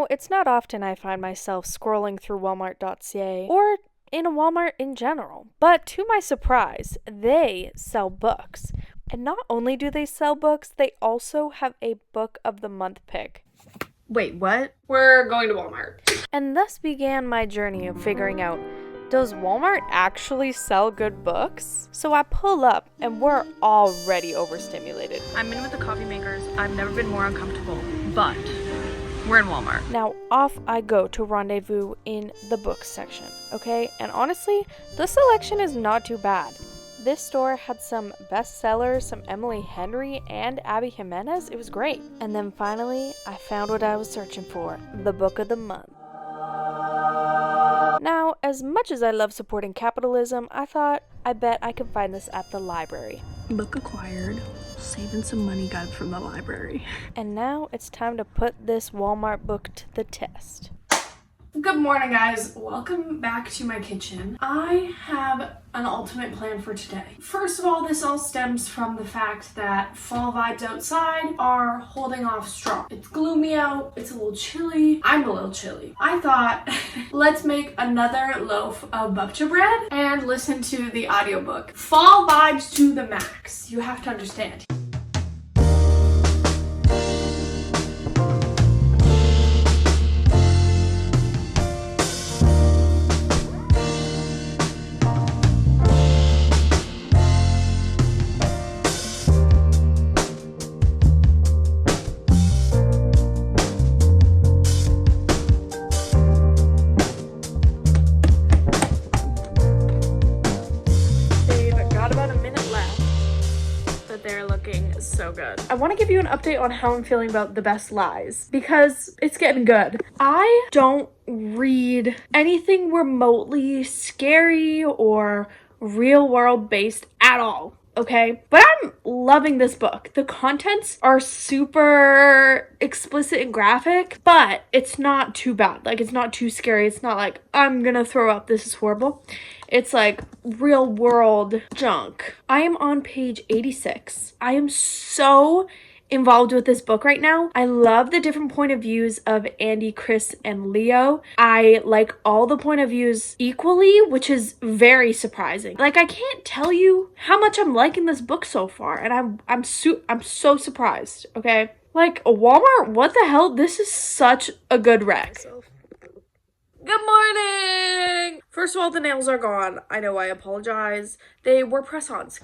it's not often I find myself scrolling through Walmart.ca or in a Walmart in general, but to my surprise, they sell books. And not only do they sell books, they also have a book of the month pick. Wait, what? We're going to Walmart. And thus began my journey of figuring out, does Walmart actually sell good books? So I pull up and we're already overstimulated. I'm in with the coffee makers. I've never been more uncomfortable, but we're in Walmart. Now off I go to rendezvous in the books section, okay? And honestly, the selection is not too bad. This store had some bestsellers, some Emily Henry and Abby Jimenez. It was great. And then finally, I found what I was searching for, the book of the month. Now, as much as I love supporting capitalism, I thought, I bet I could find this at the library. Book acquired. Saving some money got from the library. And now it's time to put this Walmart book to the test. Good morning, guys. Welcome back to my kitchen. I have an ultimate plan for today. First of all, this all stems from the fact that fall vibes outside are holding off strong. It's gloomy out, it's a little chilly. I'm a little chilly. I thought, let's make another loaf of bupcha bread and listen to the audiobook. Fall vibes to the max. You have to understand. So good. I want to give you an update on how I'm feeling about The Best Lies because it's getting good. I don't read anything remotely scary or real world based at all. Okay, but I'm loving this book. The contents are super explicit and graphic, but it's not too bad. Like, it's not too scary. It's not like, I'm gonna throw up, this is horrible. It's like real world junk. I am on page 86. I am so involved with this book right now. I love the different point of views of Andy, Chris, and Leo. I like all the point of views equally, which is very surprising. Like, I can't tell you how much I'm liking this book so far, and I'm so surprised, okay? Like, Walmart, what the hell? This is such a good rec. Good morning! First of all, the nails are gone. I know, I apologize. They were press-ons.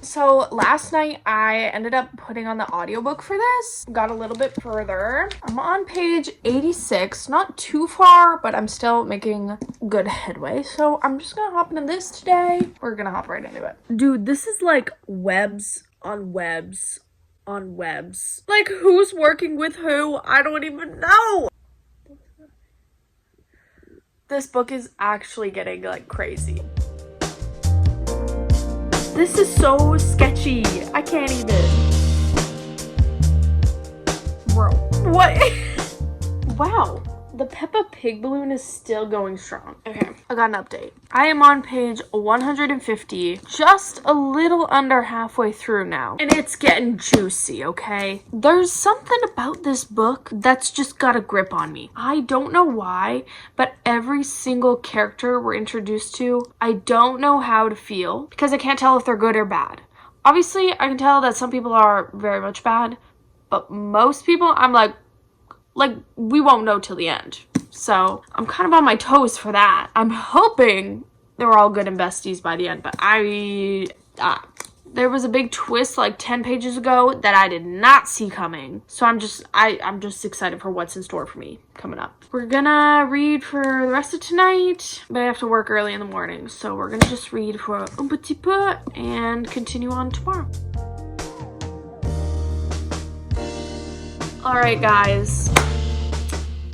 So last night I ended up putting on the audiobook for this. Got a little bit further. I'm on page 86. Not too far, but I'm still making good headway. So I'm just gonna hop into this today. We're gonna hop right into it. Dude, this is like webs on webs on webs. Like, who's working with who? I don't even know. This book is actually getting like crazy. This is so sketchy. I can't even. Bro, what? Wow. The Peppa Pig balloon is still going strong. Okay, I got an update. I am on page 150, just a little under halfway through now. And it's getting juicy, okay? There's something about this book that's just got a grip on me. I don't know why, but every single character we're introduced to, I don't know how to feel because I can't tell if they're good or bad. Obviously, I can tell that some people are very much bad, but most people, I'm like, we won't know till the end. So I'm kind of on my toes for that. I'm hoping they were all good and besties by the end, but there was a big twist like 10 pages ago that I did not see coming. So I'm just excited for what's in store for me coming up. We're gonna read for the rest of tonight, but I have to work early in the morning. So we're gonna just read for un petit peu and continue on tomorrow. All right, guys.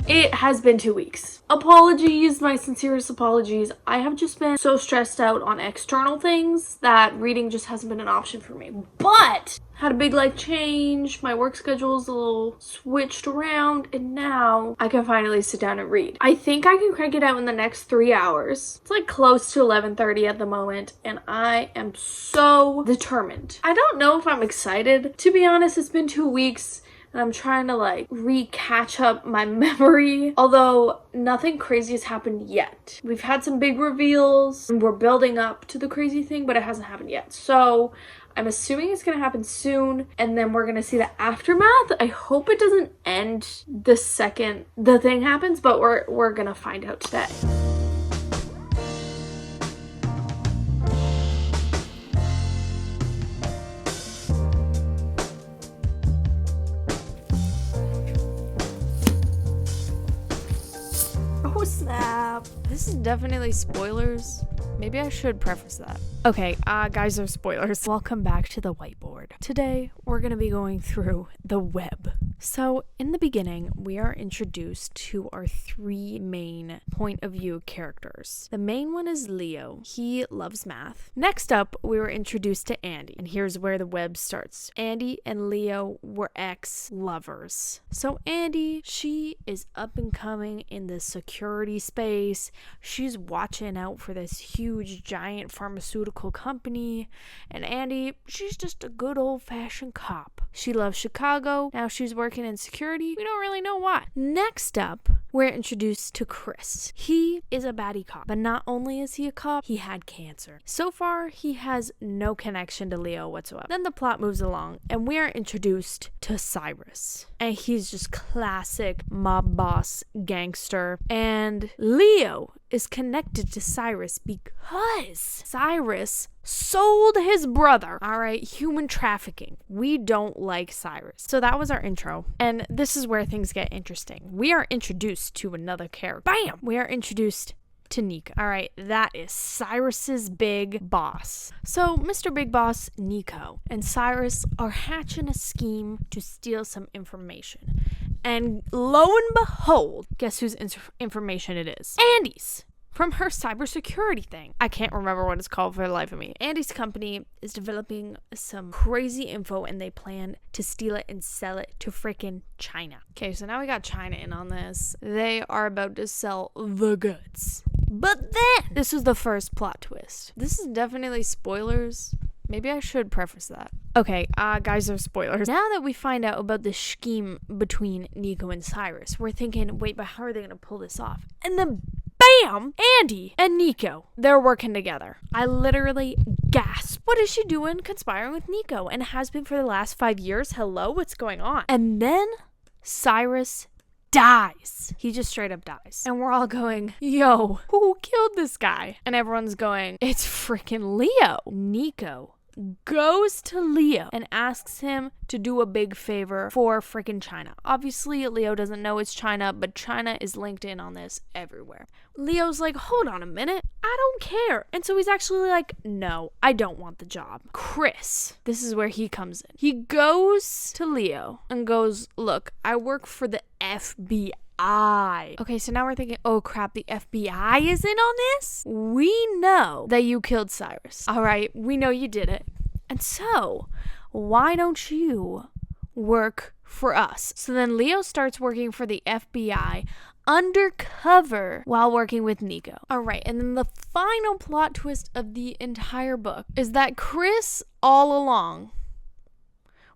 It has been 2 weeks. Apologies, my sincerest apologies. I have just been so stressed out on external things that reading just hasn't been an option for me. But had a big life change. My work schedule's a little switched around, and now I can finally sit down and read. I think I can crank it out in the next 3 hours. It's like close to 11:30 at the moment, and I am so determined. I don't know if I'm excited. To be honest, it's been 2 weeks. and I'm trying to like catch up my memory. Although nothing crazy has happened yet. We've had some big reveals and we're building up to the crazy thing, but it hasn't happened yet. So I'm assuming it's gonna happen soon, and then we're gonna see the aftermath. I hope it doesn't end the second the thing happens, but we're gonna find out today. Oh snap. This is definitely spoilers. Maybe I should preface that. Okay, guys, there's spoilers. Welcome back to the whiteboard. Today, we're gonna be going through the web. So, in the beginning, we are introduced to our three main point of view characters. The main one is Leo. He loves math. Next up, we were introduced to Andy, and here's where the web starts. Andy and Leo were ex-lovers. So Andy, she is up and coming in the security space. She's watching out for this huge, giant pharmaceutical company. And Andy, she's just a good old-fashioned cop. She loves Chicago. Now she's working in security. We don't really know why. Next up, we're introduced to Chris. He is a baddie cop, but not only is he a cop, he had cancer. So far, he has no connection to Leo whatsoever. Then the plot moves along, and we are introduced to Cyrus. And he's just classic mob boss gangster. And Leo is connected to Cyrus because Cyrus sold his brother. All right, human trafficking. We don't like Cyrus. So that was our intro. And this is where things get interesting. We are introduced to another character. Bam! We are introduced to Nico. All right, that is Cyrus's big boss. So Mr. Big Boss Nico and Cyrus are hatching a scheme to steal some information. And lo and behold, guess whose information it is? Andy's. From her cybersecurity thing. I can't remember what it's called for the life of me. Andy's company is developing some crazy info and they plan to steal it and sell it to freaking China. Okay, so now we got China in on this. They are about to sell the goods. But then, this is the first plot twist. This is definitely spoilers. Maybe I should preface that. Okay, guys, there's spoilers. Now that we find out about the scheme between Nico and Cyrus, we're thinking, wait, but how are they going to pull this off? And then bam! Andy and Nico, they're working together. I literally gasped. What is she doing conspiring with Nico? And has been for the last 5 years? Hello, what's going on? And then Cyrus dies. He just straight up dies. And we're all going, yo, who killed this guy? And everyone's going, it's freaking Leo. Nico goes to Leo and asks him to do a big favor for freaking China. Obviously, Leo doesn't know it's China, but China is linked in on this everywhere. Leo's like, hold on a minute, I don't care. And so he's actually like, no, I don't want the job. Chris, this is where he comes in. He goes to Leo and goes, look, I work for the FBI. Okay, so now we're thinking, oh crap, the FBI is in on this? We know that you killed Cyrus. All right, we know you did it. And so, why don't you work for us? So then Leo starts working for the FBI undercover while working with Nico. All right, and then the final plot twist of the entire book is that Chris all along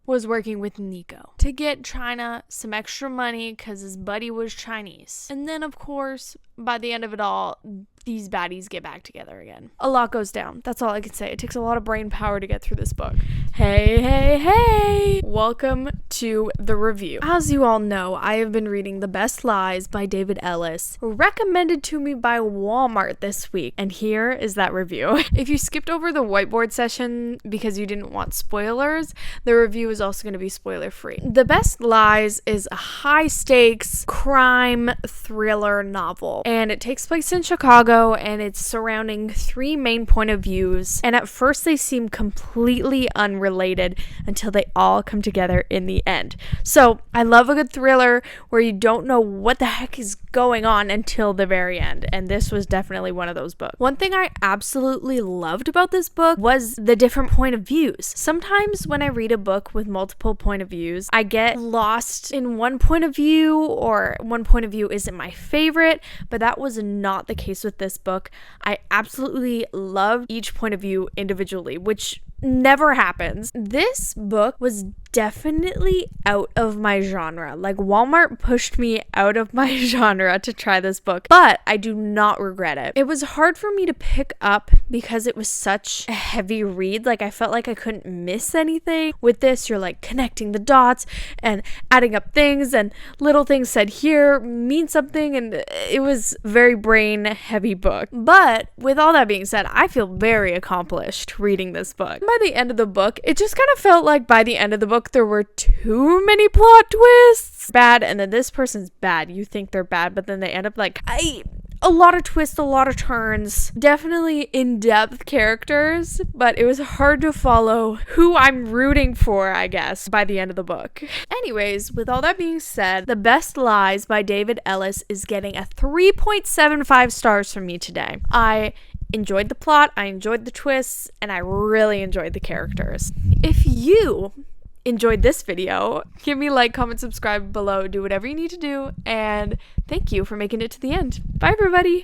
was working with Nico to get China some extra money because his buddy was Chinese. And then, of course, by the end of it all, these baddies get back together again. A lot goes down. That's all I can say. It takes a lot of brain power to get through this book. Hey! Welcome to the review. As you all know, I have been reading The Best Lies by David Ellis, recommended to me by Walmart this week. And here is that review. If you skipped over the whiteboard session because you didn't want spoilers, the review is also going to be spoiler free. The Best Lies is a high-stakes crime thriller novel, and it takes place in Chicago, and it's surrounding three main point of views, and at first they seem completely unrelated until they all come together in the end. So I love a good thriller where you don't know what the heck is going on until the very end, and this was definitely one of those books. One thing I absolutely loved about this book was the different point of views. Sometimes when I read a book with multiple point of views, I get lost in one point of view, or one point of view isn't my favorite, but that was not the case with this book. I absolutely loved each point of view individually, which never happens. This book was definitely out of my genre. Like, Walmart pushed me out of my genre to try this book, but I do not regret it. It was hard for me to pick up because it was such a heavy read. Like, I felt like I couldn't miss anything. With this, you're like connecting the dots and adding up things, and little things said here mean something, and it was very brain heavy book. But with all that being said, I feel very accomplished reading this book. By the end of the book, it just kind of felt like by the end of the book there were too many plot twists. Bad, and then this person's bad. You think they're bad, but then they end up like, a lot of twists, a lot of turns, definitely in-depth characters, but it was hard to follow who I'm rooting for, I guess, by the end of the book. Anyways, with all that being said, The Best Lies by David Ellis is getting a 3.75 stars from me today. I enjoyed the plot, I enjoyed the twists, and I really enjoyed the characters. If you enjoyed this video, give me a like, comment, subscribe below, do whatever you need to do, and thank you for making it to the end. Bye everybody!